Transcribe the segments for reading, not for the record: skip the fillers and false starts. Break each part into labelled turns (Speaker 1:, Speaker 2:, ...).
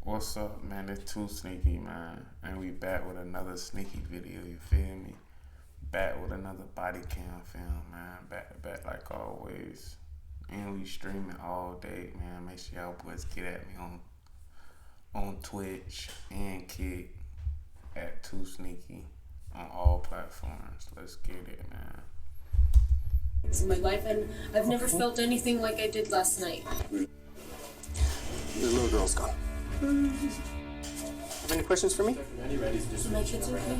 Speaker 1: What's up, man? It's 2Sneaky, man. And we back with another sneaky video, you feel me? Back with another body cam film, man. Back like always. And we streaming all day, man. Make sure y'all boys get at me on Twitch and Kick at 2Sneaky on all platforms. Let's get it, man.
Speaker 2: In my life, and I've never felt anything like I did last night.
Speaker 3: The little girl's gone. Have any questions for me?
Speaker 2: Are my kids okay?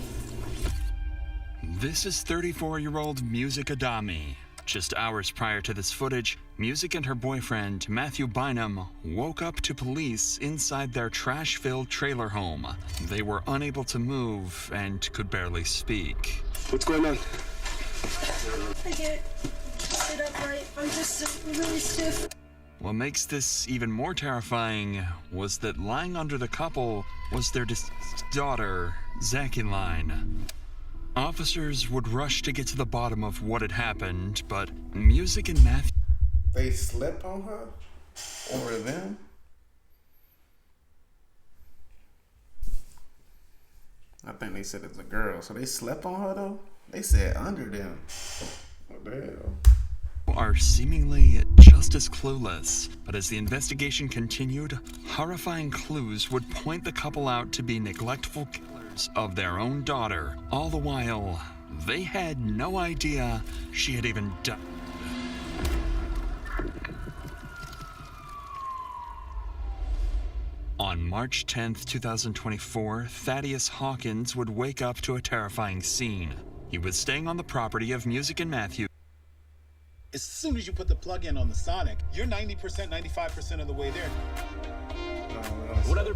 Speaker 4: This is 34-year-old Music Adami. Just hours prior to this footage, Music and her boyfriend, Matthew Bynum, woke up to police inside their trash-filled trailer home. They were unable to move and could barely speak.
Speaker 3: What's going on?
Speaker 2: I can't sit upright. I'm just really stiff.
Speaker 4: What makes this even more terrifying was that lying under the couple was their deceased daughter, Zakiline. Officers would rush to get to the bottom of what had happened, but Music and Matthew...
Speaker 1: They slept on her? Or them? I think they said it's a girl. So they slept on her, though? They said under them. What the hell?
Speaker 4: Are seemingly just as clueless, but as the investigation continued, horrifying clues would point the couple out to be neglectful killers of their own daughter. All the while, they had no idea she had even died. On March 10th, 2024, Thaddeus Hawkins would wake up to a terrifying scene. He was staying on the property of Music and Matthew.
Speaker 5: As soon as you put the plug in on the Sonic, you're 90%, 95% of the way there.
Speaker 1: What other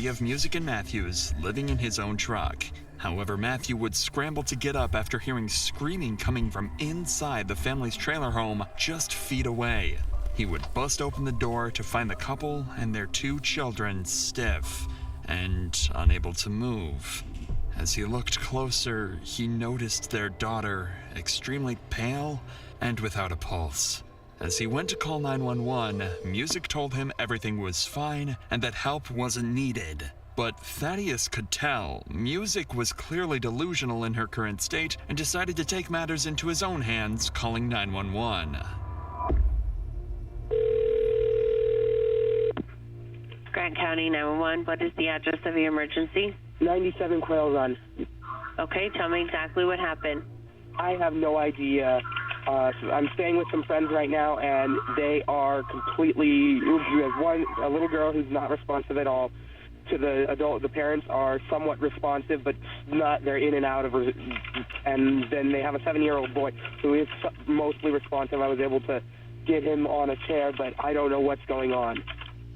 Speaker 4: Of Music and Matthews living in his own truck. However, Matthew would scramble to get up after hearing screaming coming from inside the family's trailer home just feet away. He would bust open the door to find the couple and their two children stiff and unable to move. As he looked closer, he noticed their daughter extremely pale and without a pulse. As he went to call 911, Music told him everything was fine and that help wasn't needed. But Thaddeus could tell Music was clearly delusional in her current state and decided to take matters into his own hands, calling 911.
Speaker 6: Grant County 911, what is the address of your emergency?
Speaker 7: 97 Quail Run.
Speaker 6: Okay, tell me exactly what happened.
Speaker 7: I have no idea. I'm staying with some friends right now, and they are completely... You have a little girl who's not responsive at all. To the adult, the parents are somewhat responsive, but not. They're in and out of... And then they have a 7-year-old boy who is mostly responsive. I was able to get him on a chair, but I don't know what's going on.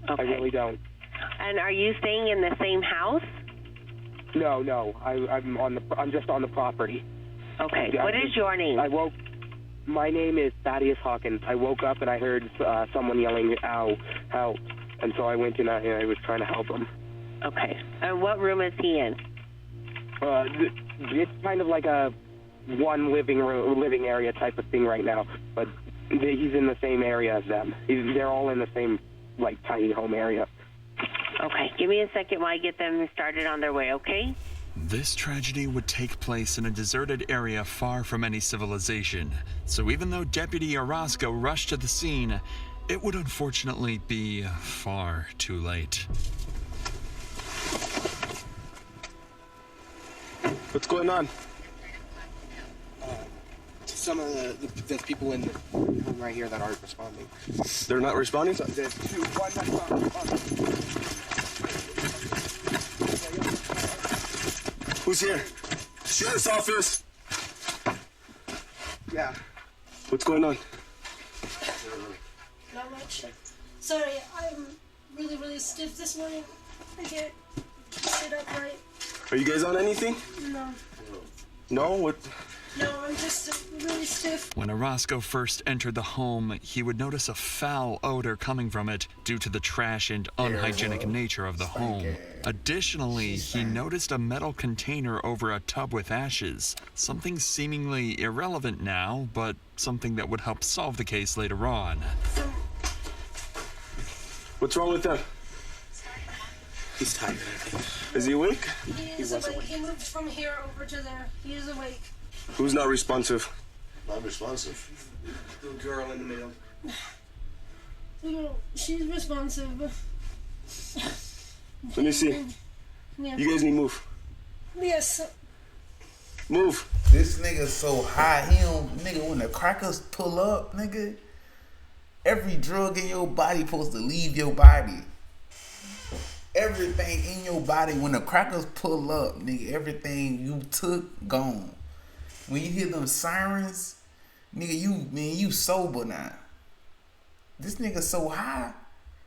Speaker 6: Okay.
Speaker 7: I really don't.
Speaker 6: And are you staying in the same house?
Speaker 7: No. I'm just on the property.
Speaker 6: Okay. What is your name?
Speaker 7: My name is Thaddeus Hawkins. I woke up and I heard someone yelling, "Ow, help!" And so I went in and I was trying to help him.
Speaker 6: Okay. And what room is he in?
Speaker 7: It's kind of like a one living area type of thing right now, but he's in the same area as them. They're all in the same tiny home area.
Speaker 6: Okay. Give me a second while I get them started on their way, okay?
Speaker 4: This tragedy would take place in a deserted area far from any civilization, so even though Deputy Orozco rushed to the scene, it would unfortunately be far too late.
Speaker 3: What's going on?
Speaker 7: Some of the people in the room right here that aren't responding.
Speaker 3: They're not responding?
Speaker 7: There's one that's not responding.
Speaker 3: Who's here? Sheriff's office!
Speaker 7: Yeah.
Speaker 3: What's going on?
Speaker 2: Not much. Sorry, I'm really, really stiff this morning. I can't sit upright.
Speaker 3: Are you guys on anything?
Speaker 2: No.
Speaker 3: No? What?
Speaker 2: No, I'm just really stiff.
Speaker 4: When Orozco first entered the home, he would notice a foul odor coming from it due to the trash and unhygienic nature of the home. Additionally, he noticed a metal container over a tub with ashes, something seemingly irrelevant now, but something that would help solve the case later on.
Speaker 3: What's wrong with them? He's tired, I think. Is he awake?
Speaker 2: He is awake. He moved from here over to there. He is awake.
Speaker 3: Who's not responsive?
Speaker 8: Not responsive.
Speaker 3: Little girl in the middle.
Speaker 2: She's responsive.
Speaker 3: Let me see.
Speaker 2: Yeah.
Speaker 3: You guys need to move.
Speaker 2: Yes.
Speaker 3: Move.
Speaker 1: This nigga so high, he don't, nigga, when the crackers pull up, nigga, every drug in your body supposed to leave your body. Everything in your body, when the crackers pull up, nigga, everything you took, gone. When you hear them sirens, nigga, you sober now. This nigga so high,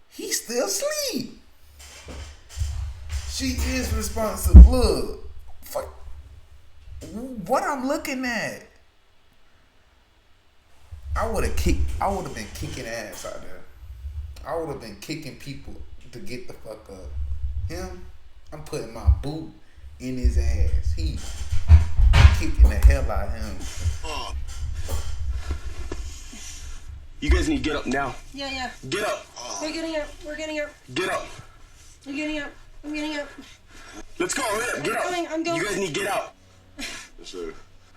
Speaker 1: he still sleep. She is responsible. Look, fuck. What I'm looking at, I would have been kicking ass out there. I would have been kicking people to get the fuck up. Him, I'm putting my boot in his ass. He kicking the hell out of him.
Speaker 3: You guys need to get up now.
Speaker 2: Yeah.
Speaker 3: Get up.
Speaker 2: We're getting up. We're getting up.
Speaker 3: Get up.
Speaker 2: We're getting up. I'm getting up.
Speaker 3: Let's go. Hurry up. Get up.
Speaker 2: I'm going.
Speaker 3: You guys need to get out.
Speaker 8: Yes, sir.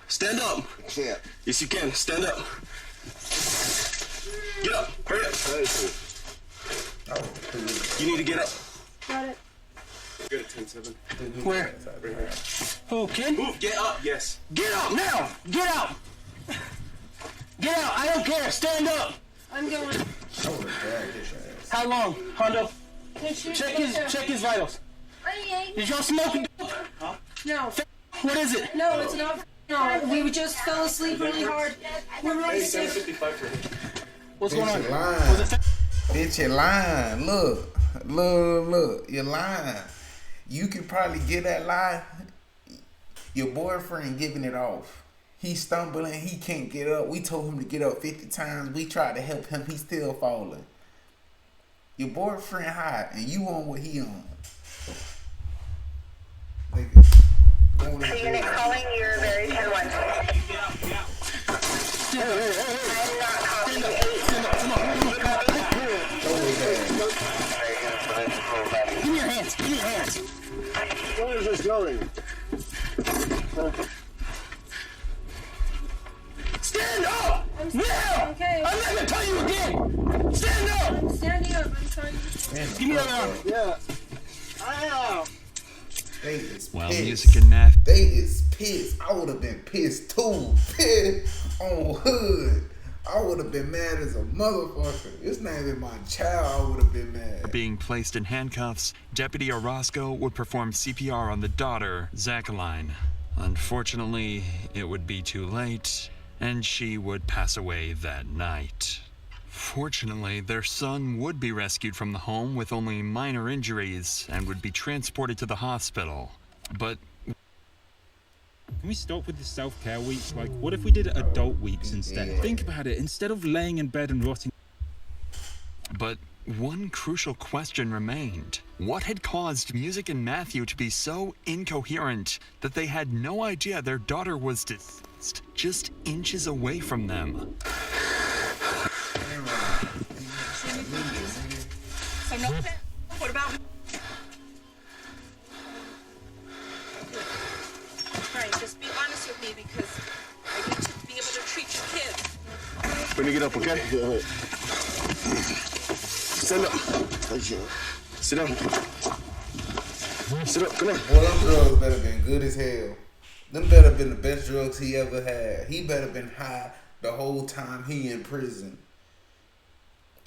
Speaker 3: Stand up.
Speaker 8: I can't.
Speaker 3: Yes, you can. Stand up. Get up. Hurry up.
Speaker 8: Nice.
Speaker 3: You need to get up.
Speaker 2: Got it.
Speaker 3: Good at 10-7.
Speaker 7: Where?
Speaker 3: Right here.
Speaker 7: Okay.
Speaker 3: Move. Get up. Yes.
Speaker 7: Get out now! Get out! Get out! I don't care. Stand up.
Speaker 2: I'm going.
Speaker 1: I would have dragged his ass.
Speaker 7: How long, Hondo?
Speaker 2: Check
Speaker 7: Check his vitals. Did y'all smoking?
Speaker 2: No.
Speaker 7: What is it?
Speaker 2: No, it's not. No, we just fell asleep really hard. We're really sick.
Speaker 7: What's going on?
Speaker 1: Bitch, you lying.
Speaker 7: Was it
Speaker 1: Bitch, you lying. Look. You're lying. You could probably get that lie. Your boyfriend giving it off. He's stumbling. He can't get up. We told him to get up 50 times. We tried to help him. He's still falling. Your boyfriend high, and you on what he on. Nigga.
Speaker 6: Unit calling your very 10-1. I'm not copying 8.
Speaker 7: Give me your hands. Give me your hands.
Speaker 8: Where is this going?
Speaker 3: Stand up. Now.
Speaker 2: Okay.
Speaker 3: I'm not gonna tell you again. Stand up.
Speaker 2: I'm standing up. I'm trying to.
Speaker 3: Give me that arm.
Speaker 8: Yeah. Ow.
Speaker 1: They is
Speaker 4: While
Speaker 1: pissed.
Speaker 4: music and math
Speaker 1: They is pissed. I would have been pissed too. Pissed on hood. I would have been mad as a motherfucker. It's not even my child. I would have been mad.
Speaker 4: being placed in handcuffs, Deputy Orozco would perform CPR on the daughter, Zachaline. Unfortunately, it would be too late, and she would pass away that night. Fortunately, their son would be rescued from the home with only minor injuries and would be transported to the hospital. But
Speaker 9: can we stop with the self-care weeks? Like, what if we did adult weeks instead?
Speaker 1: Yeah.
Speaker 9: Think about it. Instead of laying in bed and rotting.
Speaker 4: But one crucial question remained. What had caused Music and Matthew to be so incoherent that they had no idea their daughter was deceased just inches away from them?
Speaker 10: So no, what about? Right, just be honest with me because I need to be able to treat your kids.
Speaker 3: When you get up, okay? Stand up. Sit down. Sit up. Come on.
Speaker 1: Boy, them drugs better been good as hell. Them better been the best drugs he ever had. He better been high the whole time he in prison.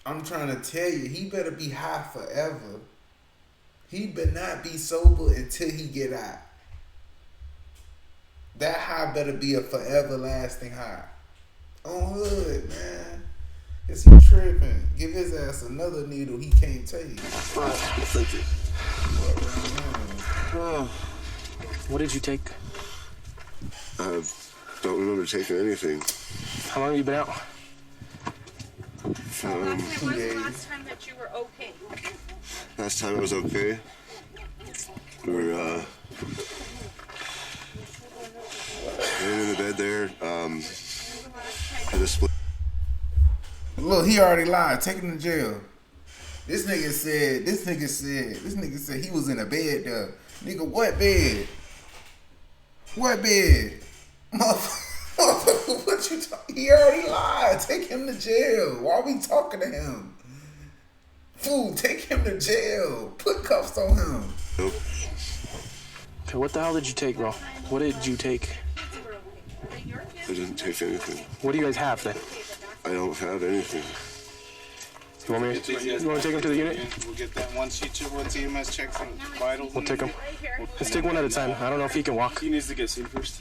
Speaker 1: I'm trying to tell you, he better be high forever. He better not be sober until he get out. That high better be a forever lasting high. On hood, man. Is he tripping? Give his ass another needle he can't take.
Speaker 3: Thank you.
Speaker 7: What did you take?
Speaker 8: I don't remember taking anything.
Speaker 7: How long have you been out?
Speaker 10: When was the last time that you were okay?
Speaker 8: Last time I was okay. We were laying in the bed there. Had a split.
Speaker 1: Look, he already lied. Take him to jail. This nigga said he was in a bed though. Nigga, what bed? What bed? Motherfucker, what you talking? He already lied. Take him to jail. Why are we talking to him? Fool, take him to jail. Put cuffs on him.
Speaker 3: Nope.
Speaker 7: Okay, what the hell did you take, bro? What did you take?
Speaker 3: I didn't take anything.
Speaker 7: What do you guys have then?
Speaker 3: I don't have anything.
Speaker 7: You want to take him to the unit?
Speaker 5: We'll get that once EMS checks on vitals.
Speaker 7: We'll take him. Let's take one at a time. I don't know if he can walk.
Speaker 3: He needs to get seen first.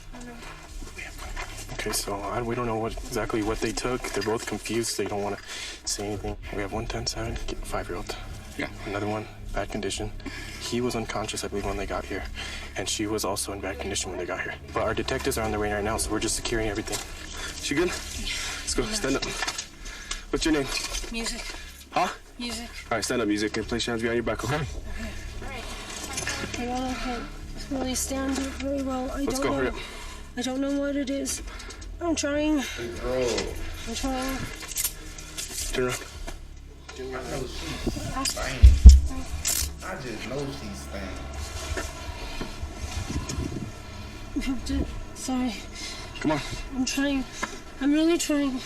Speaker 7: Okay, so we don't know exactly what they took. They're both confused. They don't want to say anything. We have 110-7, 5-year-old.
Speaker 3: Yeah.
Speaker 7: Another one, bad condition. He was unconscious, I believe, when they got here. And she was also in bad condition when they got here. But our detectives are on their way right now, so we're just securing everything. She good? Let's go. Stand up. What's your name?
Speaker 2: Music.
Speaker 7: Huh?
Speaker 2: Music.
Speaker 7: All right, stand up, Music, and place your hands behind your back, okay?
Speaker 2: Okay, I can't really stand it very well.
Speaker 7: Let's go, hurry up.
Speaker 2: I don't know what it is. I'm trying. I'm trying.
Speaker 7: Turn around.
Speaker 1: I just know she's staying.
Speaker 2: Sorry.
Speaker 7: Come on.
Speaker 2: I'm trying. I'm really trying.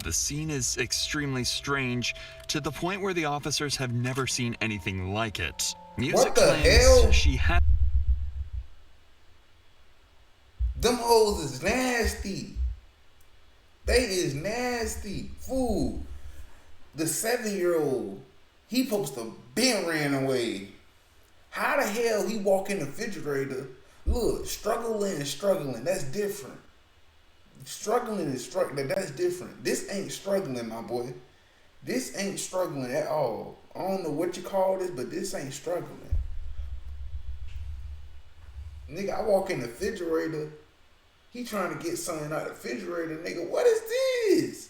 Speaker 4: The scene is extremely strange, to the point where the officers have never seen anything like it. Music
Speaker 1: What the
Speaker 4: claims
Speaker 1: hell?
Speaker 4: she had.
Speaker 1: Them hoes is nasty. They is nasty. Fool. The 7-year-old, he supposed to been ran away. How the hell he walk in the refrigerator? Look, struggling. That's different. Struggling is struggling. That's different. This ain't struggling, my boy. This ain't struggling at all. I don't know what you call this, but this ain't struggling. Nigga, I walk in the refrigerator. He trying to get something out of the refrigerator. Nigga, what is this?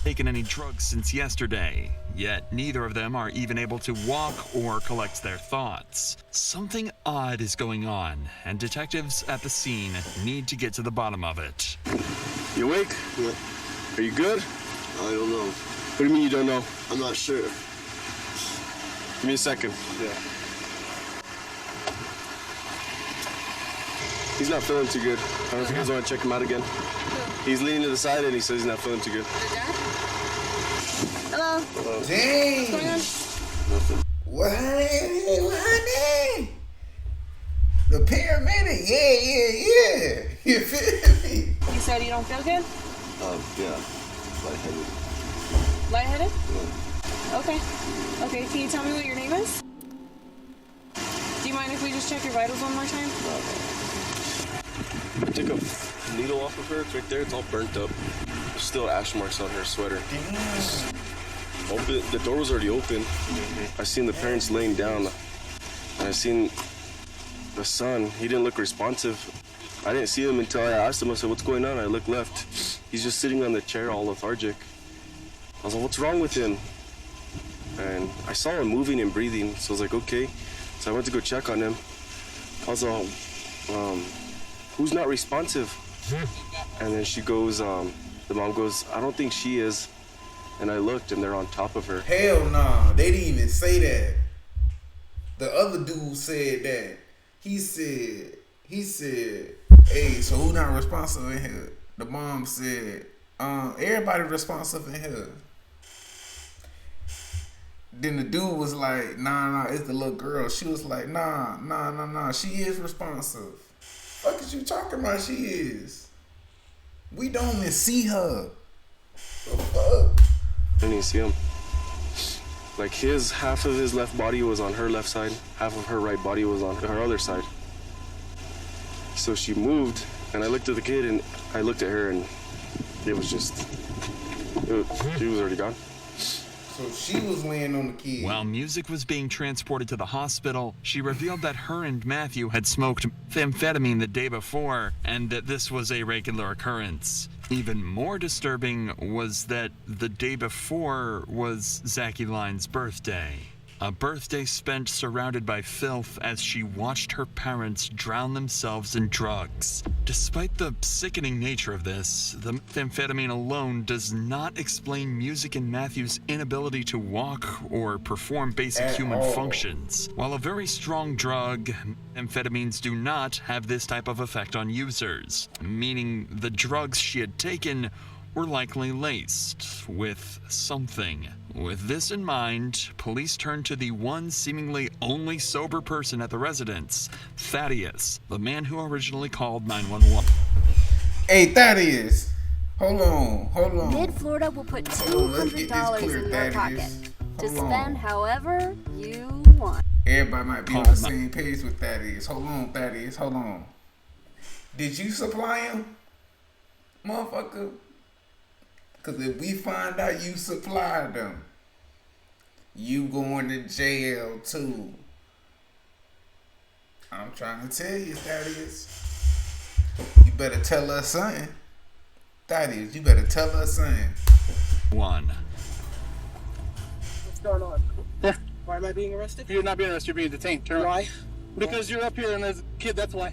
Speaker 4: Taken any drugs since yesterday, yet neither of them are even able to walk or collect their thoughts. Something odd is going on, and detectives at the scene need to get to the bottom of it.
Speaker 7: You awake?
Speaker 8: Yeah.
Speaker 7: Are you good?
Speaker 8: I don't know.
Speaker 7: What do you mean you don't know?
Speaker 8: I'm not sure.
Speaker 7: Give me a second.
Speaker 8: Yeah.
Speaker 7: He's not feeling too good. I don't know if you guys want to check him out again. He's leaning to the side and he says he's not feeling too good.
Speaker 10: Hello.
Speaker 1: Dang.
Speaker 10: What's going on?
Speaker 8: Nothing.
Speaker 1: What honey? The paramedic. Yeah. You feel me?
Speaker 10: You said you don't feel good?
Speaker 8: Yeah. Lightheaded.
Speaker 10: Lightheaded?
Speaker 8: Yeah.
Speaker 10: Okay. Okay, can you tell me what your name is? Do you mind if we just check your vitals one more time?
Speaker 7: I took a needle off of her. It's right there. It's all burnt up. There's still ash marks on her sweater. The door was already open. I seen the parents laying down, and I seen the son. He didn't look responsive. I didn't see him until I asked him. I said, "What's going on?" I looked left. He's just sitting on the chair, all lethargic. I was like, "What's wrong with him?" And I saw him moving and breathing. So I was like, "Okay." So I went to go check on him. I was all, "Who's not responsive?" And then she goes, the mom goes, "I don't think she is." And I looked, and they're on top of her.
Speaker 1: Hell nah. They didn't even say that. The other dude said that. He said, hey, so who not responsible in here? The mom said, everybody responsible in here. Then the dude was like, nah, it's the little girl. She was like, nah, she is responsive. Fuck is you talking about? She is. We don't even see her. The fuck?
Speaker 7: I didn't even see him. Like half of his left body was on her left side, half of her right body was on her other side. So she moved, and I looked at the kid, and I looked at her, and it was just, she was already gone.
Speaker 1: So she was laying on the kid.
Speaker 4: While Music was being transported to the hospital, she revealed that her and Matthew had smoked amphetamine the day before, and that this was a regular occurrence. Even more disturbing was that the day before was Zachy Line's birthday. A birthday spent surrounded by filth as she watched her parents drown themselves in drugs. Despite the sickening nature of this, the methamphetamine alone does not explain Music and Matthew's inability to walk or perform basic human functions. While a very strong drug, amphetamines do not have this type of effect on users, meaning the drugs she had taken were likely laced with something. With this in mind, police turned to the one seemingly only sober person at the residence, Thaddeus, the man who originally called 911.
Speaker 1: Hey, Thaddeus, hold on.
Speaker 11: Mid-Florida will put $200 in your pocket to spend however you want.
Speaker 1: Everybody might be on the same page with Thaddeus. Hold on, Thaddeus, hold on. Did you supply him, motherfucker? Because if we find out you supplied them, you going to jail too. I'm trying to tell you, Thaddeus. You better tell us something. Thaddeus, you better tell us something.
Speaker 4: One.
Speaker 12: What's going on? Yeah. Why am I being arrested? You're not being arrested, you're being detained. Turn around. Why? Because you're up here and there's a kid, that's why.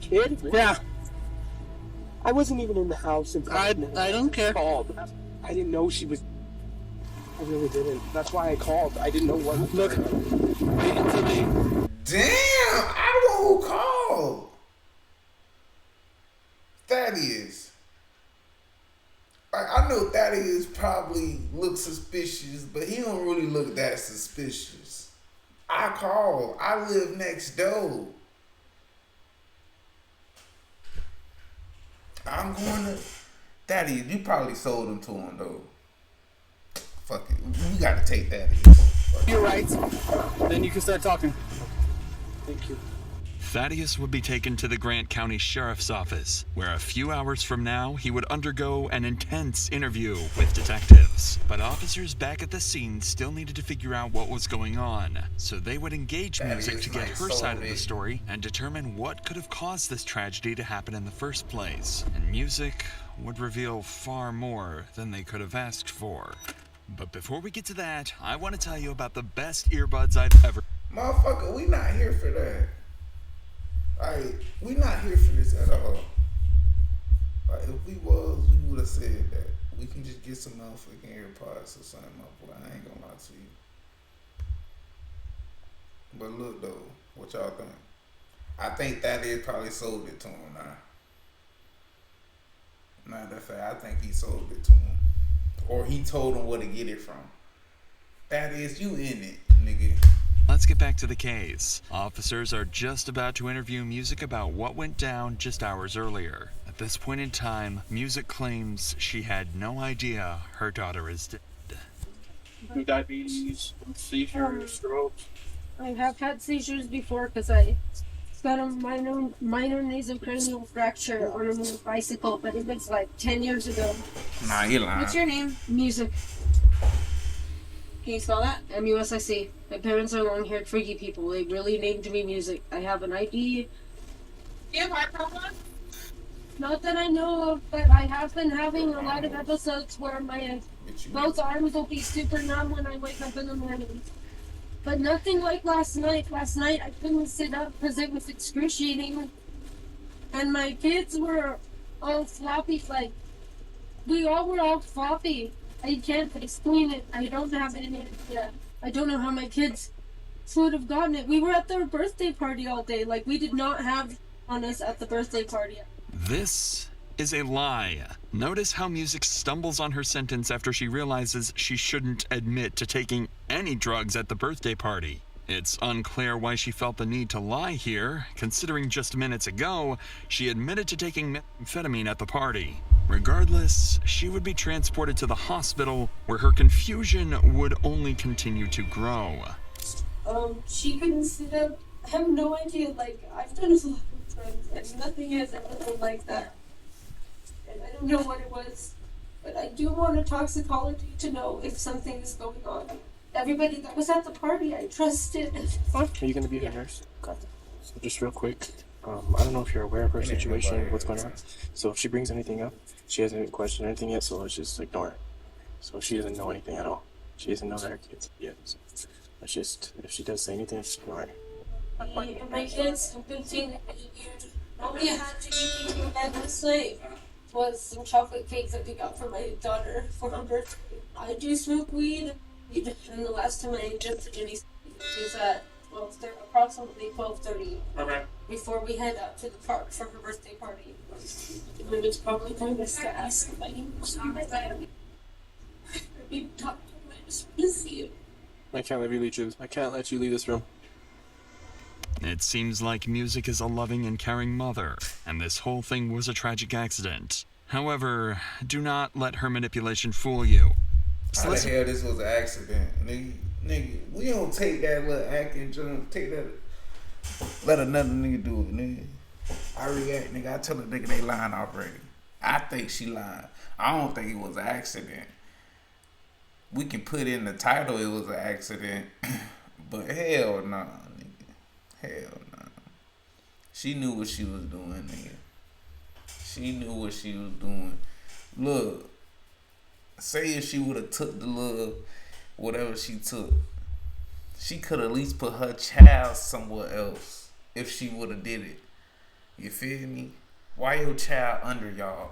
Speaker 12: Kid? Yeah. I wasn't even in the house. I don't care. Called. I didn't know she was. I really didn't. That's why I called. I didn't know what. Look. Wait until they.
Speaker 1: Damn! I don't know who called. Thaddeus. I know Thaddeus probably looks suspicious, but he don't really look that suspicious. I called. I live next door. I'm going to... Thaddeus, you probably sold them to him, though. Fuck it. We got to take Thaddeus.
Speaker 12: You're right. Then you can start talking. Thank you.
Speaker 4: Thaddeus would be taken to the Grant County Sheriff's Office, where a few hours from now, he would undergo an intense interview with detectives. But officers back at the scene still needed to figure out what was going on, so they would engage Music to get her side of the story and determine what could have caused this tragedy to happen in the first place. And Music would reveal far more than they could have asked for. But before we get to that, I want to tell you about the best earbuds I've ever...
Speaker 1: Motherfucker, we not here for that. Like, we not here for this at all. Like, if we was, we would have said that. We can just get some motherfucking AirPods or something, my boy. I ain't gonna lie to you. But look, though, what y'all think? I think that is probably sold it to him now. Matter of fact, I think he sold it to him. Or he told him where to get it from. That is, you in it, nigga.
Speaker 4: Let's get back to the case. Officers are just about to interview Music about what went down just hours earlier. At this point in time, Music claims she had no idea her daughter is dead.
Speaker 12: Diabetes, seizures, strokes.
Speaker 2: I have had seizures before because I got a minor nasocranial fracture on a bicycle, but it was like 10 years ago.
Speaker 1: Nah, you lying.
Speaker 10: What's your name?
Speaker 2: Music.
Speaker 10: Can you spell that?
Speaker 2: MUSIC. My parents are long-haired freaky people. They really named me Music. I have an ID.
Speaker 10: Do you have heart problems?
Speaker 2: Not that I know of, but I have been having a lot of episodes where my both arms will be super numb when I wake up in the morning. But nothing like last night. Last night I couldn't sit up because it was excruciating. And my kids were all floppy, like, we all were all floppy. I can't explain it. I don't have any idea. I don't know how my kids would have gotten it. We were at their birthday party all day. Like, we did not have on us at the birthday party.
Speaker 4: This is a lie. Notice how Music stumbles on her sentence after she realizes she shouldn't admit to taking any drugs at the birthday party. It's unclear why she felt the need to lie here, considering just minutes ago, she admitted to taking methamphetamine at the party. Regardless, she would be transported to the hospital, where her confusion would only continue to grow.
Speaker 2: She couldn't sit up. I have no idea. Like, I've done a lot of drugs, and nothing has ever been like that. And I don't know what it was, but I do want a toxicology to know if something is going on. Everybody that was at the party, I trusted.
Speaker 12: Are you going to be her nurse? Okay. So just real quick, I don't know if you're aware of her situation, what's going on. So if she brings anything up, she hasn't questioned anything yet, so let's just ignore it. So she doesn't know anything at all. She doesn't know that her kids yet. So let's just, if she does say anything, it's ignore her.
Speaker 2: My kids have been feeling weird. All we had to eat in bed this night was some chocolate cake that we got for my daughter for her birthday. I do smoke weed, and the last time I jumped Jenny was at approximately 12:30.
Speaker 12: Okay.
Speaker 2: Before we head out to the park for her birthday party. It was probably kind of fast. We talked to him. I just want to see you.
Speaker 12: I can't let you leave. I can't let you leave this room.
Speaker 4: It seems like Music is a loving and caring mother, and this whole thing was a tragic accident. However, do not let her manipulation fool you.
Speaker 1: How the hell this was an accident? Nigga, we don't take that little acting jump, take that, let another nigga do it, nigga. I react, nigga, I tell the nigga they lying already. I think she lying. I don't think it was an accident. We can put in the title it was an accident, but hell nah, nigga. Hell nah. She knew what she was doing, nigga. She knew what she was doing. Look, say if she would have took the little whatever she took, she could at least put her child somewhere else if she would have did it. You feel me? Why your child under y'all?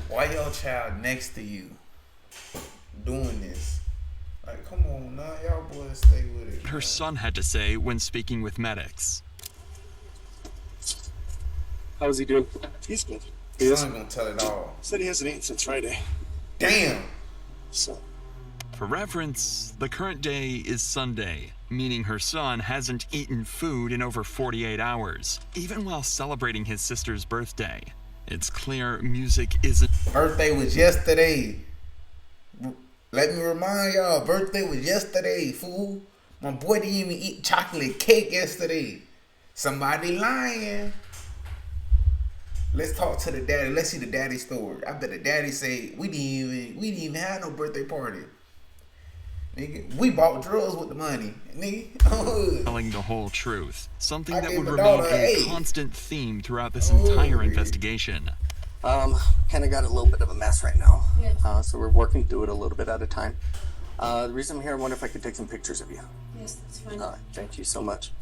Speaker 1: Why your child next to you doing this? Like, come on now, y'all boys stay with it.
Speaker 4: Her son had to say when speaking with medics.
Speaker 12: How's he doing?
Speaker 3: He's good.
Speaker 1: He's not gonna tell it all.
Speaker 3: Said he hasn't eaten since Friday.
Speaker 1: Damn.
Speaker 3: So.
Speaker 4: For reference, the current day is Sunday, meaning her son hasn't eaten food in over 48 hours, even while celebrating his sister's birthday. It's clear Music isn't...
Speaker 1: Birthday was yesterday. Let me remind y'all, birthday was yesterday, fool. My boy didn't even eat chocolate cake yesterday. Somebody lying. Let's talk to the daddy. Let's see the daddy story. I bet the daddy say we didn't even have no birthday party. Nigga, we bought drugs with the money, nigga.
Speaker 4: Telling the whole truth, something that would remain a constant theme throughout this entire investigation.
Speaker 13: Kind of got a little bit of a mess right now.
Speaker 2: Yeah.
Speaker 13: So we're working through it a little bit at a time. The reason I'm here, I wonder if I could take some pictures of you.
Speaker 2: Yes, that's fine.
Speaker 13: Thank you so much.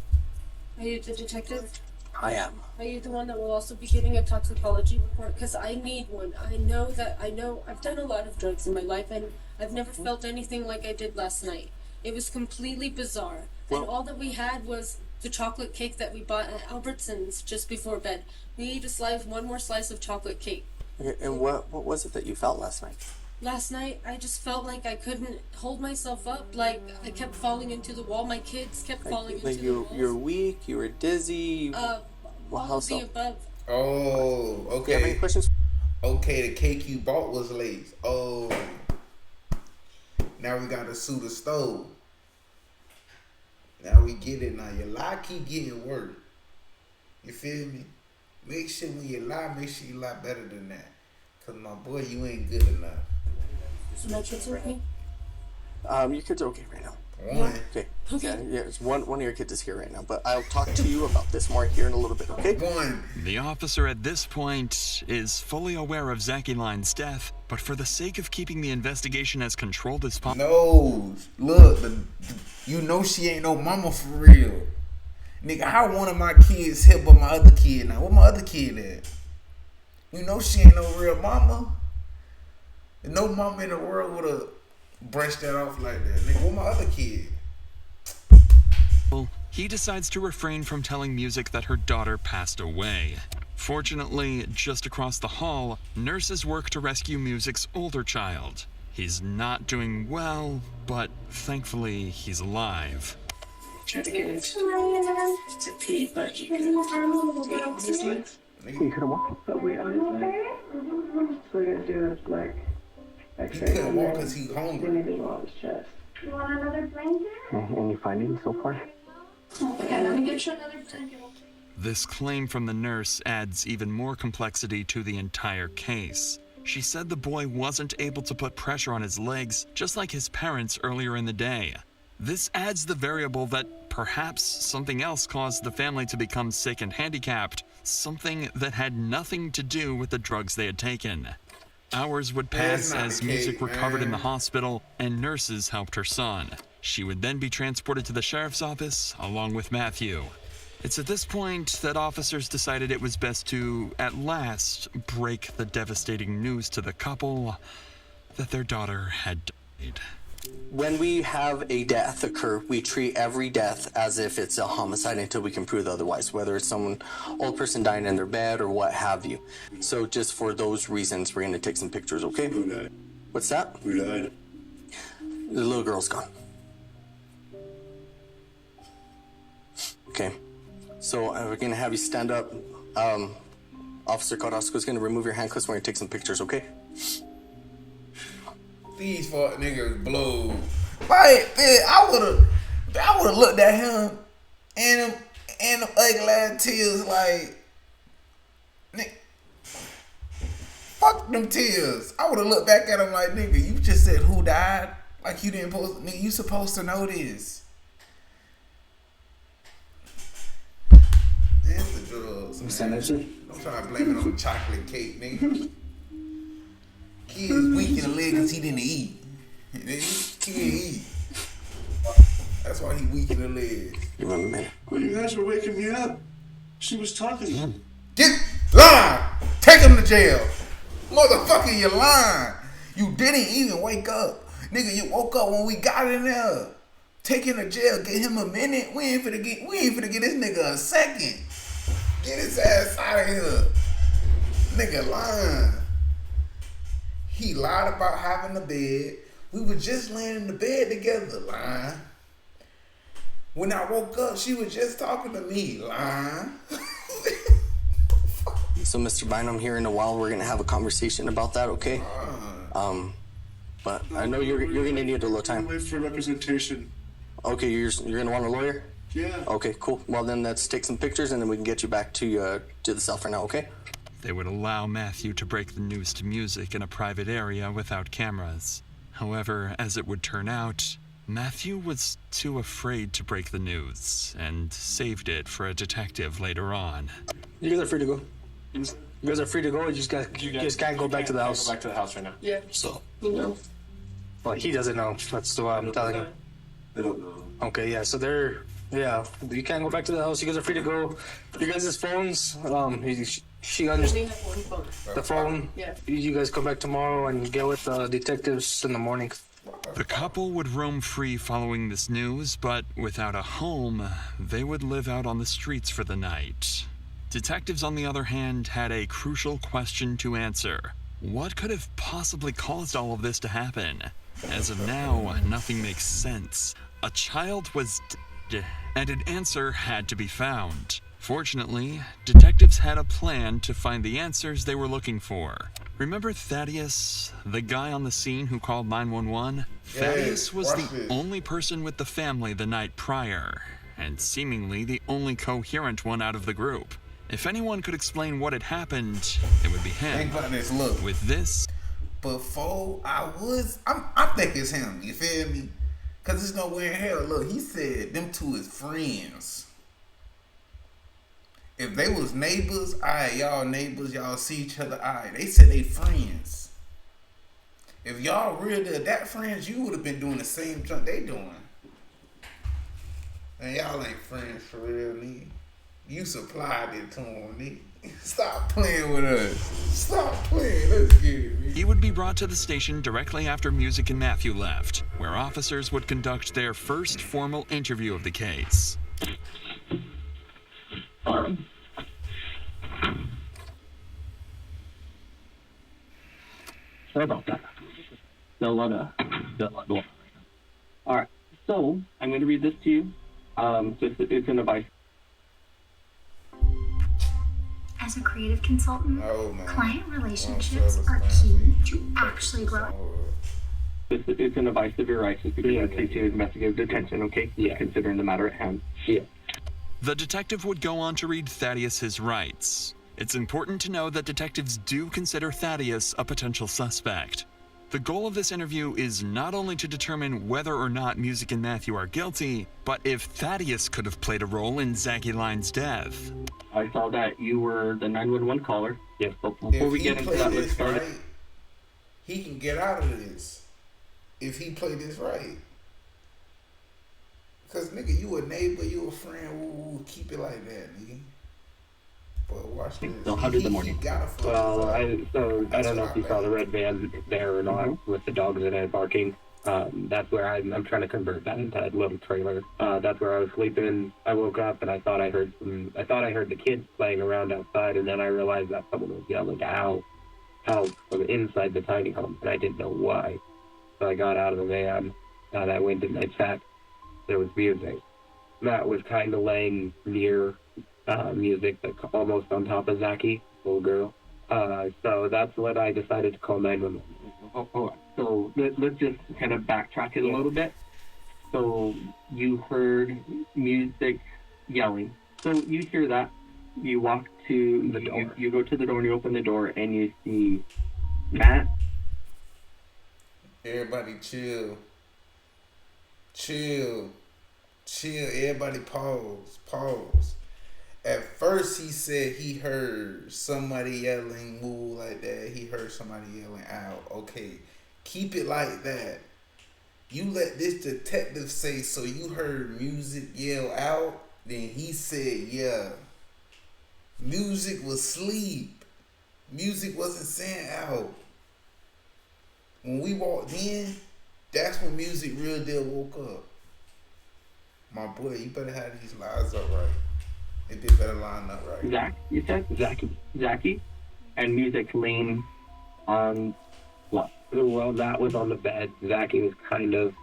Speaker 2: Are you the detective?
Speaker 13: I am.
Speaker 2: Are you the one that will also be getting a toxicology report? Because I need one. I know I've done a lot of drugs in my life, and I've never felt anything like I did last night. It was completely bizarre.
Speaker 13: Well,
Speaker 2: and all that we had was the chocolate cake that we bought at Albertsons just before bed. We ate one more slice of chocolate cake.
Speaker 13: And what was it that you felt last night?
Speaker 2: Last night, I just felt like I couldn't hold myself up. Like, I kept falling into the wall. My kids kept falling into the wall.
Speaker 13: You're weak, you were dizzy.
Speaker 2: Well, how so? Above.
Speaker 1: Oh, okay.
Speaker 13: Do you have any questions?
Speaker 1: Okay, the cake you bought was laced. Oh. Now we gotta sue the stove. Now we get it. Now your lie keep getting worse. You feel me? Make sure when you lie, make sure you lie better than that. Cause my boy, you ain't good enough.
Speaker 2: So my kids are okay?
Speaker 13: Your kids are okay right now.
Speaker 1: One.
Speaker 13: Okay. Yeah, it's one of your kids is here right now, but I'll talk to you about this more here in a little bit, okay?
Speaker 1: One.
Speaker 4: The officer at this point is fully aware of Zachy Line's death, but for the sake of keeping the investigation as controlled as possible...
Speaker 1: No, look, you know she ain't no mama for real. Nigga, how one of my kids hit but my other kid now? Where my other kid at? You know she ain't no real mama. No mama in the world would have brushed that off like that. Nigga, where my other kid?
Speaker 4: He decides to refrain from telling Music that her daughter passed away. Fortunately, just across the hall, nurses work to rescue Music's older child. He's not doing well, but thankfully he's alive.
Speaker 14: Try to get into to pee, but you could
Speaker 13: have walked.
Speaker 14: But we are so we're gonna do a like
Speaker 1: He couldn't walk because he's hungry.
Speaker 14: Maybe on his chest.
Speaker 15: You want another blanket?
Speaker 13: Any findings so far?
Speaker 15: Okay, let me get you another blanket.
Speaker 4: This claim from the nurse adds even more complexity to the entire case. She said the boy wasn't able to put pressure on his legs, just like his parents earlier in the day. This adds the variable that perhaps something else caused the family to become sick and handicapped, something that had nothing to do with the drugs they had taken. Hours would pass as Music recovered in the hospital and nurses helped her son. She would then be transported to the sheriff's office along with Matthew. It's at this point that officers decided it was best to, at last, break the devastating news to the couple that their daughter had died.
Speaker 13: When we have a death occur, we treat every death as if it's a homicide until we can prove otherwise, whether it's someone, old person dying in their bed or what have you. So just for those reasons, we're going to take some pictures, okay?
Speaker 8: Who died?
Speaker 13: What's that?
Speaker 8: Who died?
Speaker 13: The little girl's gone. Okay. So we're going to have you stand up. Officer Carrasco's going to remove your handcuffs. We're going to take some pictures, okay?
Speaker 1: These fuck niggas blow. Like, I would've looked at him and them ugly ass tears like, nigga, fuck them tears. I would've looked back at him like, nigga, you just said who died? Like you didn't post, nigga, you supposed to know this. It's the drugs, man. I'm trying to blame it on the chocolate cake, nigga. Kid's weak in the leg because he didn't eat. He didn't eat. That's why he weak in the leg.
Speaker 13: Give him a minute.
Speaker 8: Well, you guys were waking me up. She was talking.
Speaker 1: Get lying. Take him to jail. Motherfucker, you lying. You didn't even wake up. Nigga, you woke up when we got in there. Take him to jail. Get him a minute. We ain't finna get this nigga a second. Get his ass out of here. Nigga lying. He lied about having a bed. We were just laying in the bed together, lying. When I woke up, she was just talking to me, lying.
Speaker 13: So, Mr. Bynum, here in a while, we're going to have a conversation about that, okay? But I know you're going to need a little time.
Speaker 8: Wait for representation.
Speaker 13: Okay, you're going to want a lawyer?
Speaker 8: Yeah.
Speaker 13: Okay, cool. Well, then let's take some pictures, and then we can get you back to the cell for now, okay?
Speaker 4: They would allow Matthew to break the news to Music in a private area without cameras. However, as it would turn out, Matthew was too afraid to break the news and saved it for a detective later on.
Speaker 12: You guys are free to go. You guys are free to go. You just can't go back to the house.
Speaker 16: Go back to the house right now.
Speaker 12: Yeah. So. You know. Well, he doesn't know. That's what I'm telling him.
Speaker 8: They don't know.
Speaker 12: Okay. Yeah. So they're. Yeah. You can't go back to the house. You guys are free to go. You guys' phones. She understands the phone. Yeah. You guys come back tomorrow and get with the detectives in the morning.
Speaker 4: The couple would roam free following this news, but without a home, they would live out on the streets for the night. Detectives, on the other hand, had a crucial question to answer. What could have possibly caused all of this to happen? As of now, nothing makes sense. A child was dead, and an answer had to be found. Fortunately, detectives had a plan to find the answers they were looking for. Remember Thaddeus, the guy on the scene who called 911? Thaddeus was the only person with the family the night prior, and seemingly the only coherent one out of the group. If anyone could explain what had happened, it would be him.
Speaker 1: Look.
Speaker 4: With this,
Speaker 1: before I think it's him. You feel me? Cause there's nowhere in hell. Look, he said them two is friends. If they was neighbors, alright, y'all neighbors, y'all see each other, alright. They said they friends. If y'all really that friends, you would have been doing the same junk they doing. And y'all ain't friends for real, nigga. You supplied it to them, nigga. Stop playing with us. Stop playing. Let's get it, man.
Speaker 4: He would be brought to the station directly after Music and Matthew left, where officers would conduct their first formal interview of the case.
Speaker 17: Sorry about that. Still a lot going on. Alright, so I'm going to read this to you. It's an advice.
Speaker 18: As a creative consultant, client relationships are key to actually growing.
Speaker 17: It's an advice of your rights. It's going to take you to investigative detention, okay? Yeah. Considering the matter at hand. Yeah.
Speaker 4: The detective would go on to read Thaddeus his rights. It's important to know that detectives do consider Thaddeus a potential suspect. The goal of this interview is not only to determine whether or not Music and Matthew are guilty, but if Thaddeus could have played a role in Zaggy Line's death.
Speaker 17: I saw that you were the 911 caller. Yes, but before we get into that, let's start.
Speaker 1: he can get out of this if he play this right. Cause nigga, you a neighbor, you a friend, woo, keep it like that, nigga. But watch this.
Speaker 17: So how did the morning? Well, I don't know if you saw the red van there or not with the dogs in it barking. That's where I'm trying to convert that into a little trailer. That's where I was sleeping. I woke up and I thought I heard the kids playing around outside, and then I realized that someone was yelling out from inside the tiny home, and I didn't know why. So I got out of the van, and I went and I checked. There was music. Matt was kind of laying near music, like almost on top of Zachy, little girl. So that's when I decided to call 911. So let's just kind of backtrack it a little bit. So you heard music yelling. So you hear that. You walk to the door. You go to the door and you open the door and you see Matt.
Speaker 1: Everybody chill. Everybody pause. At first he said he heard somebody yelling "moo" like that. He heard somebody yelling out. Okay, keep it like that. You let this detective say, so you heard music yell out? Then he said, yeah. Music was sleep. Music wasn't saying out. When we walked in, that's when music real deal woke up. My boy, you better have these lines up right. They better line up right.
Speaker 17: Zach, you said Zachy, and music laying on what? Well, that was on the bed. Zachy was kind of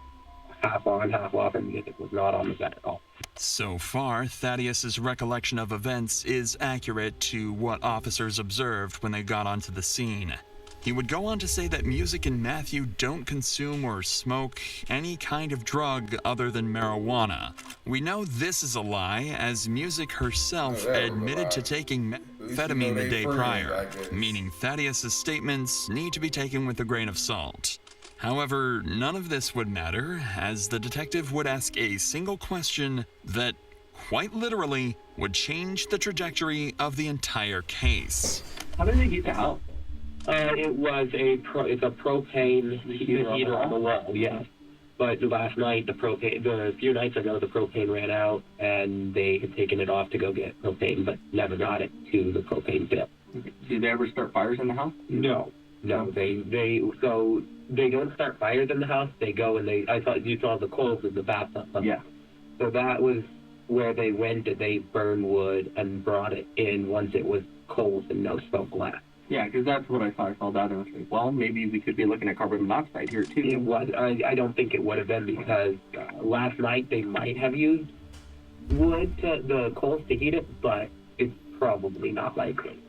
Speaker 17: half on, half off, and music was not on the bed at all.
Speaker 4: So far, Thaddeus's recollection of events is accurate to what officers observed when they got onto the scene. He would go on to say that Music and Matthew don't consume or smoke any kind of drug other than marijuana. We know this is a lie, as Music herself admitted to taking methamphetamine the day prior, meaning Thaddeus's statements need to be taken with a grain of salt. However, none of this would matter, as the detective would ask a single question that, quite literally, would change the trajectory of the entire case.
Speaker 17: How did they get the house? It was it's a propane heater on the wall, yes. But last night, a few nights ago, the propane ran out, and they had taken it off to go get propane, but never got it to the propane pit. Did they ever start fires in the house? No. They don't start fires in the house. They go and I thought you saw the coals in the bathtub. Yeah. So that was where they went and they burned wood and brought it in once it was coals and no smoke left. Yeah, because that's what I thought. I saw that and I was like, well, maybe we could be looking at carbon monoxide here too. It was. I don't think it would have been, because last night they might have used wood the coals to heat it, but it's probably not likely.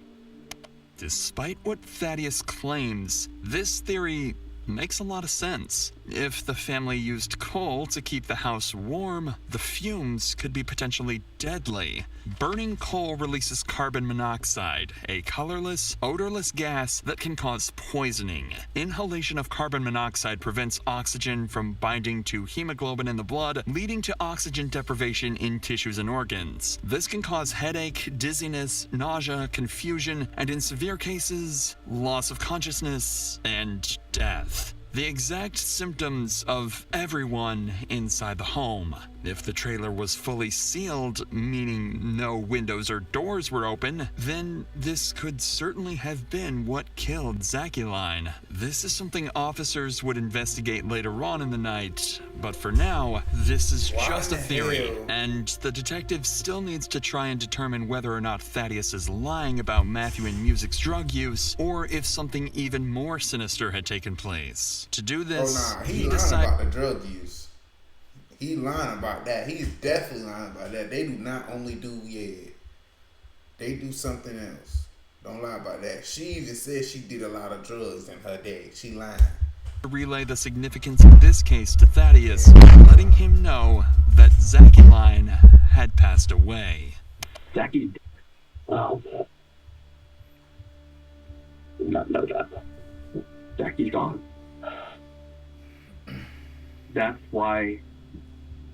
Speaker 4: Despite what Thaddeus claims, this theory makes a lot of sense. If the family used coal to keep the house warm, the fumes could be potentially deadly. Burning coal releases carbon monoxide, a colorless, odorless gas that can cause poisoning. Inhalation of carbon monoxide prevents oxygen from binding to hemoglobin in the blood, leading to oxygen deprivation in tissues and organs. This can cause headache, dizziness, nausea, confusion, and in severe cases, loss of consciousness and death. The exact symptoms of everyone inside the home. If the trailer was fully sealed, meaning no windows or doors were open, then this could certainly have been what killed Zachyline. This is something officers would investigate later on in the night, but for now, this is just a theory, and the detective still needs to try and determine whether or not Thaddeus is lying about Matthew and Music's drug use, or if something even more sinister had taken place. To do this,
Speaker 1: he lying about the drug use. He lying about that. He's definitely lying about that. They do not only do they do something else. Don't lie about that. She even said she did a lot of drugs in her day. She lying.
Speaker 4: Relay the significance of this case to Thaddeus, letting him know that Zachyline had passed away.
Speaker 17: Zachy, wow. Did not know that. Zachy's gone. That's why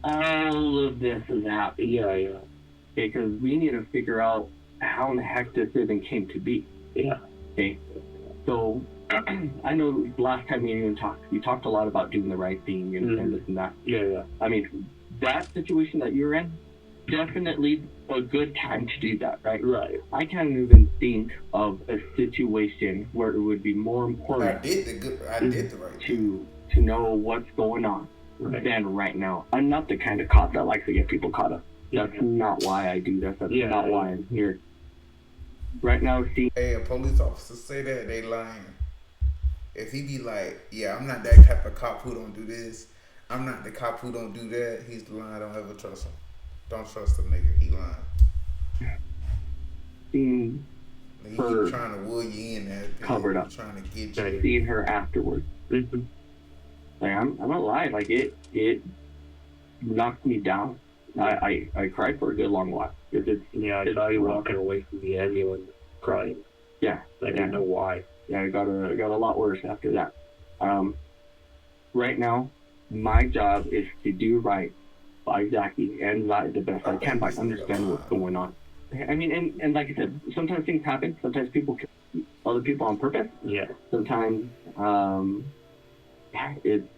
Speaker 17: all of this is happening. Yeah. Because we need to figure out how in the heck this even came to be. Yeah. Okay. So, I know last time you talked a lot about doing the right thing and this and that. Yeah. I mean, that situation that you're in, definitely a good time to do that, right? Right. I can't even think of a situation where it would be more important.
Speaker 1: I did the right thing.
Speaker 17: To know what's going on than right now. I'm not the kind of cop that likes to get people caught up. That's not why I do this. That's not why I'm here. Right now, see.
Speaker 1: Hey, a police officer say that, they lying. If he be like, yeah, I'm not that type of cop who don't do this, I'm not the cop who don't do that, he's lying. Don't ever trust him. Don't trust him, nigga. He lying. He trying to wool you in there.
Speaker 17: Covered up.
Speaker 1: Trying to get you.
Speaker 17: Seeing her afterwards. Like, I'm not lying. Like, it knocked me down. I cried for a good long while. I saw you walking away from the ambulance crying. Yeah. I didn't know why. Yeah, it got a lot worse after that. Right now, my job is to do right by Zachy and Vi the best I can by understanding what's going on. I mean, and like I said, sometimes things happen. Sometimes people kill other people on purpose. Yeah. Sometimes it's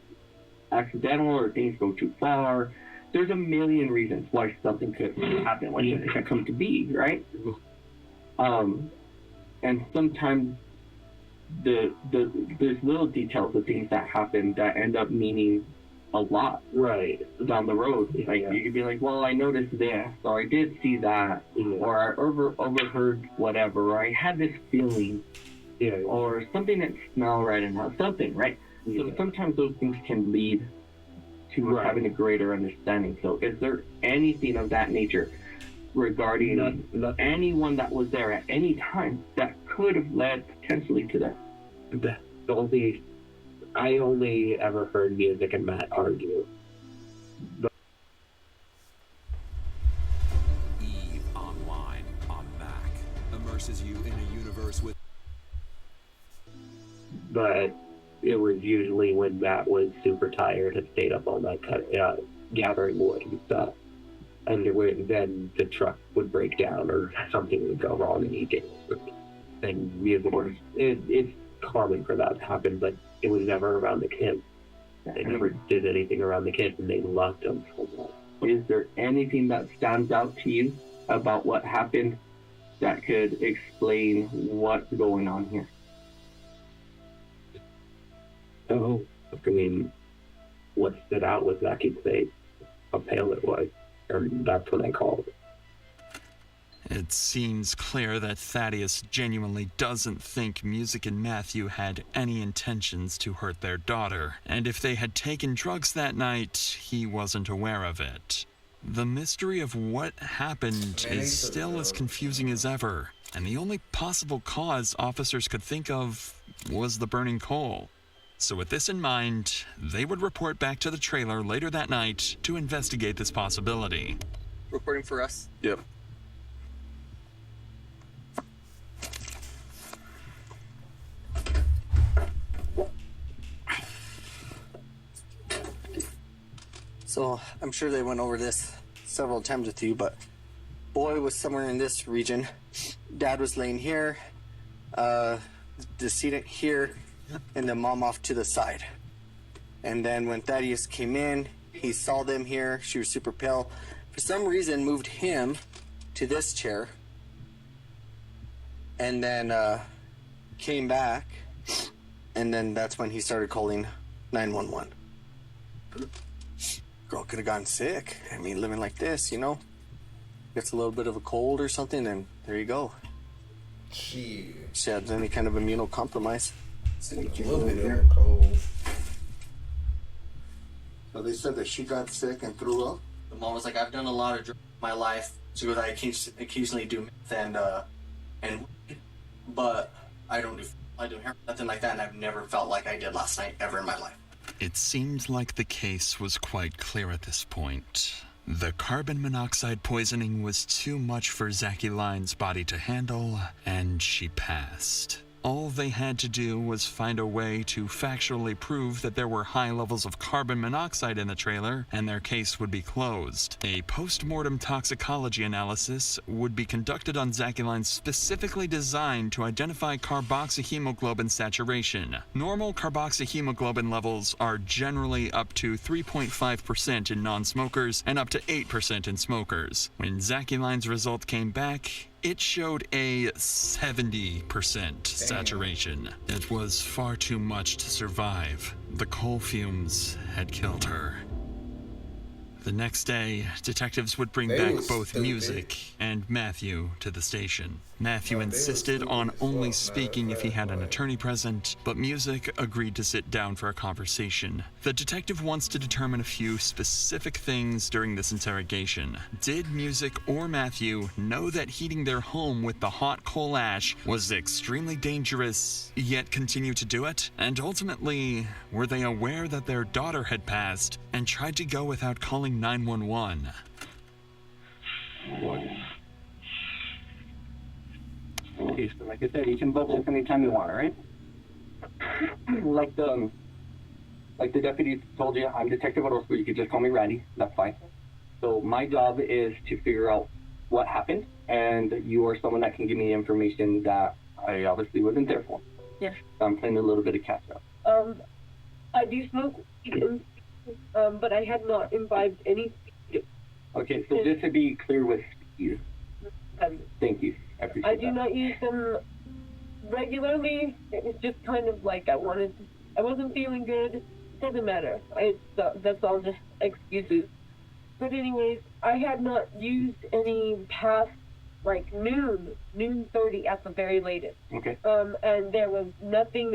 Speaker 17: accidental or things go too far. There's a million reasons why something could happen, why something could come to be, right? And sometimes there's little details of things that happen that end up meaning a lot down the road. Like you could be like, well, I noticed this, or I did see that, or I overheard whatever, or I had this feeling, or something that smelled right and something, right? So sometimes those things can lead to having a greater understanding. So is there anything of that nature regarding anyone that was there at any time that could have led potentially to that? I only ever heard Music and Matt argue.
Speaker 4: Eve Online on Mac immerses you in a universe with.
Speaker 17: But it was usually when Matt was super tired and stayed up all night gathering wood and stuff. And then the truck would break down or something would go wrong and he didn't. And music, it's common for that to happen, but it was never around the kids. They never did anything around the kids, and they loved them so much. Is there anything that stands out to you about what happened that could explain what's going on here? Oh, I mean, what stood out was Zachy's face, how pale it was, or that's what I called it.
Speaker 4: It seems clear that Thaddeus genuinely doesn't think Music and Matthew had any intentions to hurt their daughter, and if they had taken drugs that night, he wasn't aware of it. The mystery of what happened is still as confusing as ever, and the only possible cause officers could think of was the burning coal. So with this in mind, they would report back to the trailer later that night to investigate this possibility.
Speaker 13: Reporting for us?
Speaker 3: Yep.
Speaker 13: So I'm sure they went over this several times with you, but boy was somewhere in this region. Dad was laying here, decedent here, and then mom off to the side. And then when Thaddeus came in, he saw them here. She was super pale. For some reason, moved him to this chair, and then came back, and then that's when he started calling 911. Girl could have gotten sick. I mean, living like this, you know, gets a little bit of a cold or something, then there you go. She had any kind of immunocompromise.
Speaker 1: A little bit of a cold.
Speaker 16: So they said that she got sick and threw up?
Speaker 13: The mom was like, I've done a lot of drugs in my life. She goes, I occasionally do meth but I don't do nothing like that, and I've never felt like I did last night ever in my life.
Speaker 4: It seemed like the case was quite clear at this point. The carbon monoxide poisoning was too much for Zachy Lyne's body to handle, and she passed. All they had to do was find a way to factually prove that there were high levels of carbon monoxide in the trailer, and their case would be closed. A post-mortem toxicology analysis would be conducted on Zacculines specifically designed to identify carboxyhemoglobin saturation. Normal carboxyhemoglobin levels are generally up to 3.5% in non-smokers and up to 8% in smokers. When Zacculines' result came back, it showed a 70% saturation. It was far too much to survive. The coal fumes had killed her. The next day, detectives would bring back both Music and Matthew to the station. Matthew insisted on only speaking if he had an attorney present, but Music agreed to sit down for a conversation. The detective wants to determine a few specific things during this interrogation. Did Music or Matthew know that heating their home with the hot coal ash was extremely dangerous, yet continue to do it? And ultimately, were they aware that their daughter had passed and tried to go without calling 911?
Speaker 17: Okay, so like I said, you can book this anytime you want, alright? Like the deputy told you, I'm Detective Orozco, you could just call me Randy, that's fine. So my job is to figure out what happened, and you are someone that can give me information that I obviously wasn't there for.
Speaker 19: Yes.
Speaker 17: I'm playing a little bit of catch up.
Speaker 19: I do smoke weed, but I had not imbibed any speed.
Speaker 17: Okay, so just to be clear with you, thank you. I
Speaker 19: do not use them regularly. It was just kind of like I wasn't feeling good. Doesn't matter. That's all just excuses. But anyways, I had not used any past like noon 30 at the very latest.
Speaker 17: Okay.
Speaker 19: And there was nothing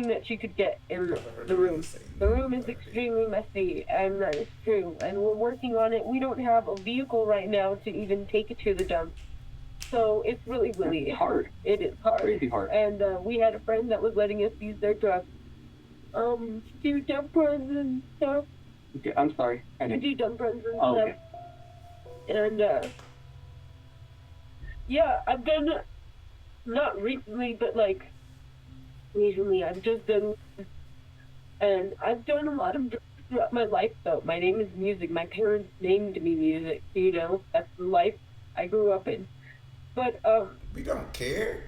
Speaker 19: that she could get in the room. The room is extremely messy, and that is true. And we're working on it. We don't have a vehicle right now to even take it to the dump. So it's really
Speaker 17: hard.
Speaker 19: It is hard.
Speaker 17: Crazy hard.
Speaker 19: And we had a friend that was letting us use their truck. Do dump runs and stuff.
Speaker 17: Okay, I'm sorry.
Speaker 19: We do dump runs and
Speaker 17: Oh,
Speaker 19: stuff.
Speaker 17: okay.
Speaker 19: And yeah, I've done, not recently, but like recently I've just done, and I've done a lot of drugs throughout my life though. My name is Music. My parents named me Music, you know, that's the life I grew up in. But
Speaker 1: we don't care.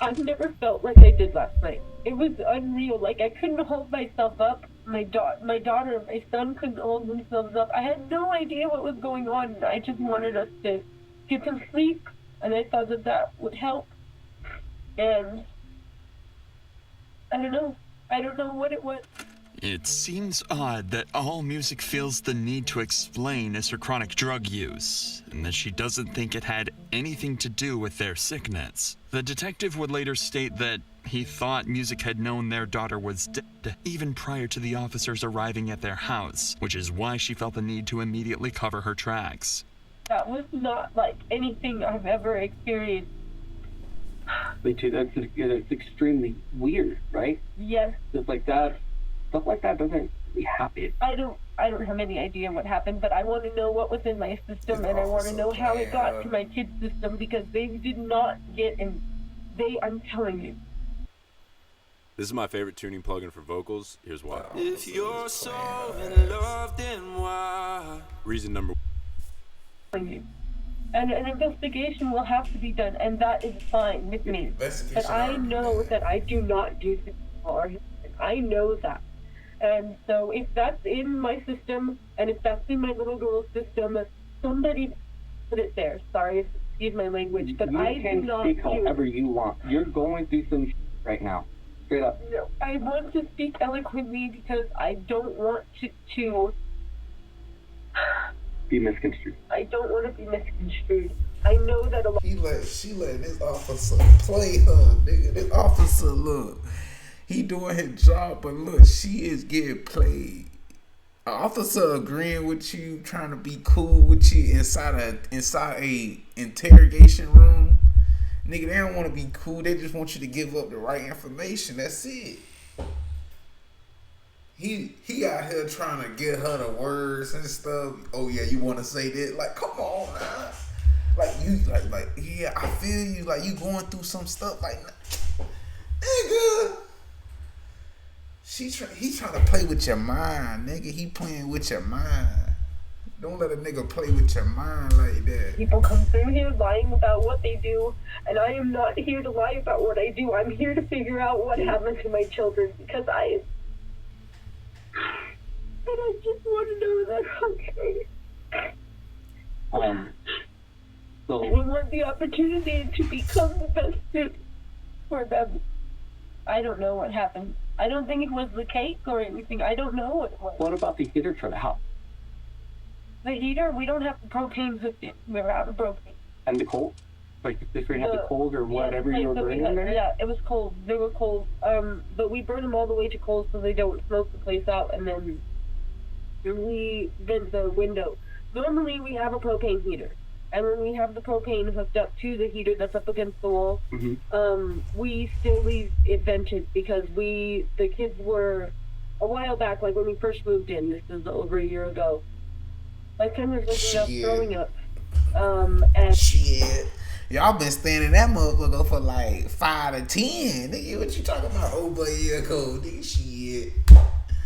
Speaker 19: I've never felt like I did last night. It was unreal. Like I couldn't hold myself up. My daughter and my son couldn't hold themselves up. I had no idea what was going on. I just wanted us to get some sleep, and I thought that would help. And I don't know what it was.
Speaker 4: It seems odd that all Music feels the need to explain is her chronic drug use, and that she doesn't think it had anything to do with their sickness. The detective would later state that he thought Music had known their daughter was dead even prior to the officers arriving at their house, which is why she felt the need to immediately cover her tracks.
Speaker 19: That was not like anything I've ever experienced.
Speaker 17: Me too, that's extremely weird, right?
Speaker 19: Yes.
Speaker 17: Just like that. Stuff like that doesn't really happen.
Speaker 19: I don't have any idea what happened, but I want to know what was in my system, and I want to know how it got to my kids' system, because they did not get in. I'm telling you.
Speaker 20: This is my favorite tuning plugin for vocals. Here's why.
Speaker 21: If you're so in love, then why?
Speaker 20: Reason number
Speaker 19: one. And an investigation will have to be done, and that is fine with me. But I know that I do not do this for him. I know that. And so if that's in my system, and if that's in my little girl's system, somebody put it there. Sorry, excuse my language, but I do not
Speaker 17: speak however you want. You're going through some right now. Straight up.
Speaker 19: No, I want to speak eloquently because I don't want to
Speaker 17: be misconstrued.
Speaker 19: I don't want to be misconstrued. I know that a lot.
Speaker 1: She let this officer play her, nigga. This officer, look, he doing his job, but look, she is getting played. An officer agreeing with you, trying to be cool with you inside a interrogation room. Nigga, they don't want to be cool. They just want you to give up the right information. That's it. He out here trying to get her the words and stuff. Oh yeah, you want to say that? Like, come on, man. Like you, like yeah, I feel you. Like you going through some stuff. Like, nigga, he trying to play with your mind, nigga. He playing with your mind. Don't let a nigga play with your mind like that.
Speaker 19: People come through here lying about what they do, and I am not here to lie about what I do. I'm here to figure out what happened to my children, because I just want to know they're okay.
Speaker 17: So
Speaker 19: we want the opportunity to become the best fit for them. I don't know what happened. I don't think it was the cake or anything. I don't know what it was.
Speaker 17: what about the heater for the house?
Speaker 19: The heater, we don't have the propane hooked in. We're out of propane.
Speaker 17: And the cold? Like if we had the cold or whatever you were burning in there?
Speaker 19: Yeah, it was cold. They were cold. But we burn them all the way to cold so they don't smoke the place out, and then we vent the window. Normally we have a propane heater. And when we have the propane hooked up to the heater that's up against the wall, we still leave it vented because the kids were, a while back, like when we first moved in, this is over a year ago, my son was looking up, throwing up. And
Speaker 1: shit. Y'all been staying in that motherfucker for like 5 to 10. Nigga, what you talking about? Over a year ago, nigga, shit.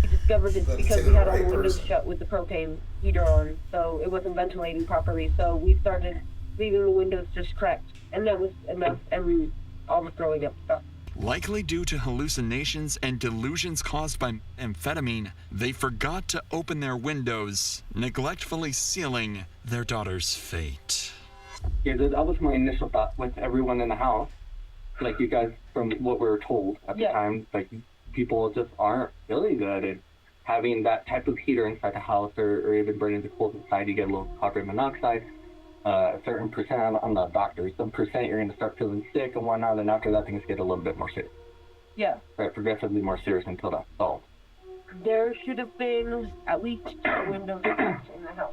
Speaker 19: We discovered it because we had all the windows shut with the propane heater on, so it wasn't ventilating properly. So we started leaving the windows just cracked, and that was enough. And all the throwing up stuff.
Speaker 4: Likely due to hallucinations and delusions caused by amphetamine, they forgot to open their windows, neglectfully sealing their daughter's fate.
Speaker 17: Yeah, that was my initial thought with everyone in the house. Like you guys, from what we were told at the time, like people just aren't feeling good, and having that type of heater inside the house or even burning the coals inside, you get a little carbon monoxide. A certain percent, I'm not a doctor, some percent you're going to start feeling sick and whatnot, and after that things get a little bit more serious.
Speaker 19: Yeah.
Speaker 17: Right, progressively more serious until that's solved.
Speaker 19: There should have been at least 2 windows in the house.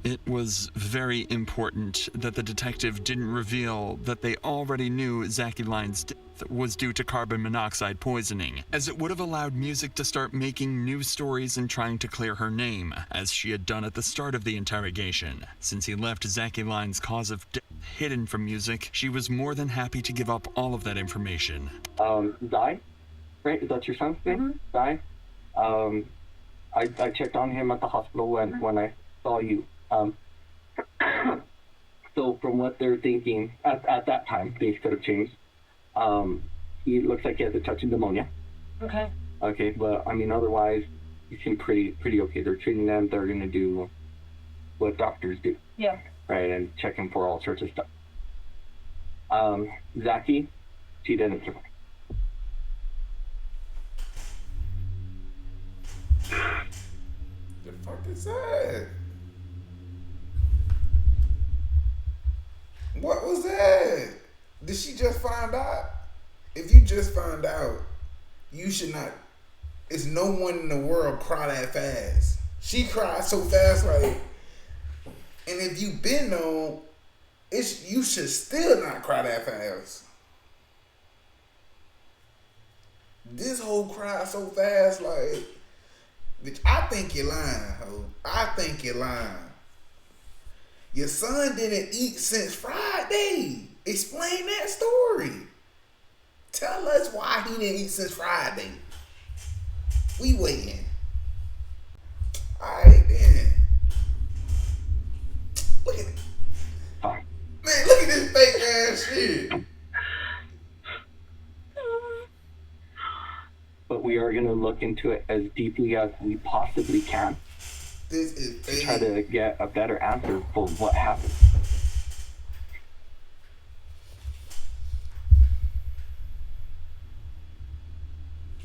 Speaker 4: It was very important that the detective didn't reveal that they already knew Zachy Line's death was due to carbon monoxide poisoning, as it would have allowed Music to start making news stories and trying to clear her name, as she had done at the start of the interrogation. Since he left Zachy Line's cause of death hidden from Music, she was more than happy to give up all of that information.
Speaker 17: Zai? Right? Is that your son's name? Zai? I checked on him at the hospital when I saw you. So from what they're thinking, at that time, things could have changed. He looks like he has a touch of pneumonia.
Speaker 19: Okay.
Speaker 17: Okay, but I mean, otherwise, he seemed pretty okay. They're treating them. They're gonna do what doctors do.
Speaker 19: Yeah.
Speaker 17: Right, and check him for all sorts of stuff. Zachy, she didn't survive.
Speaker 1: The fuck is that? What was that? Did she just find out? If you just found out, you should not. It's no one in the world cry that fast. She cried so fast, like. And if you been known, you should still not cry that fast. This whole cry so fast, like. Bitch, I think you're lying, ho. I think you're lying. Your son didn't eat since Friday. Explain that story. Tell us why he didn't eat since Friday. We waiting. Alright then. Look at it. Man, look at this fake ass shit.
Speaker 17: But we are going to look into it as deeply as we possibly can.
Speaker 1: This is
Speaker 17: to try to get a better answer for what happened.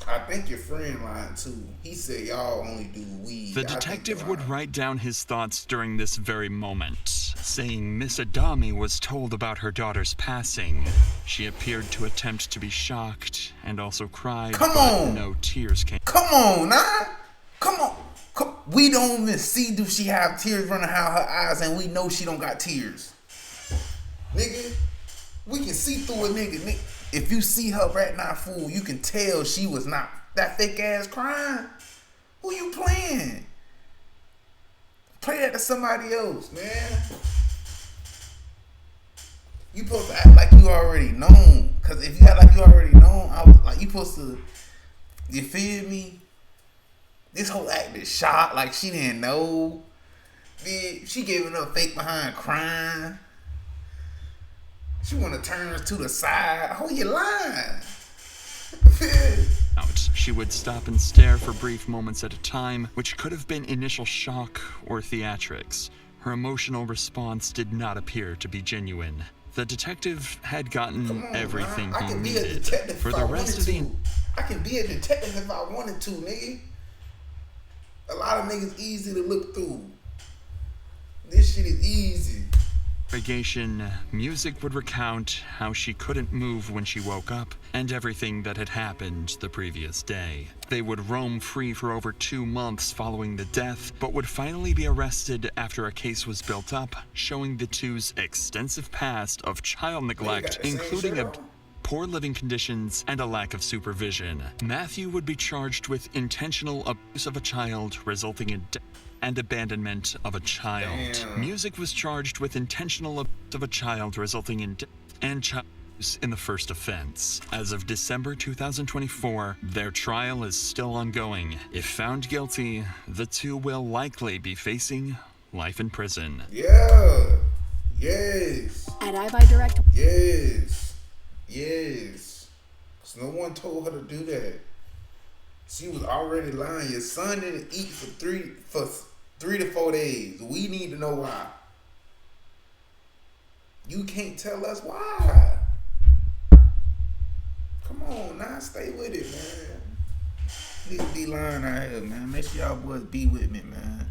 Speaker 1: I think your friend lied too. He said y'all only do weed.
Speaker 4: The detective would write down his thoughts during this very moment, saying Miss Adami was told about her daughter's passing. She appeared to attempt to be shocked and also cried, but no tears came.
Speaker 1: Come on, nah. Come on. We don't even see, do she have tears running out her eyes, and we know she don't got tears. Nigga, we can see through a nigga. If you see her right now, fool, you can tell she was not that fake ass crying. Who you playing? Play that to somebody else, man. You supposed to act like you already known. Cause if you act like you already known, I was like, you supposed to. You feel me? This whole act is shot like she didn't know. She giving up fake behind crying. She want to turn her to the side. Oh, you lying.
Speaker 4: She would stop and stare for brief moments at a time, which could have been initial shock or theatrics. Her emotional response did not appear to be genuine. The detective had gotten everything he needed for the rest of the.
Speaker 1: I can be a detective if I wanted to, nigga. A lot of niggas easy to look through. This shit is easy.
Speaker 4: Interrogation, music would recount how she couldn't move when she woke up and everything that had happened the previous day. They would roam free for over 2 months following the death, but would finally be arrested after a case was built up, showing the two's extensive past of child neglect, including poor living conditions and a lack of supervision. Matthew would be charged with intentional abuse of a child resulting in death and abandonment of a child.
Speaker 1: Damn.
Speaker 4: Music was charged with intentional abuse of a child resulting in death and child abuse in the first offense. As of December 2024, their trial is still ongoing. If found guilty, the two will likely be facing life in prison.
Speaker 1: Yeah. Yes.
Speaker 11: At iBuyDirect.
Speaker 1: Yes. Yes. Cause no one told her to do that. She was already lying. Your son didn't eat for three to 4 days. We need to know why. You can't tell us why. Come on, now stay with it, man. Niggas be lying out here, man. Make sure y'all boys be with me, man.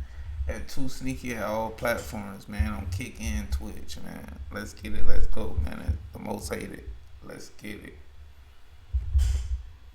Speaker 1: At 2Sneaky at all platforms, man. On Kick and Twitch, man. Let's get it. Let's go, man. The most hated. Let's get it.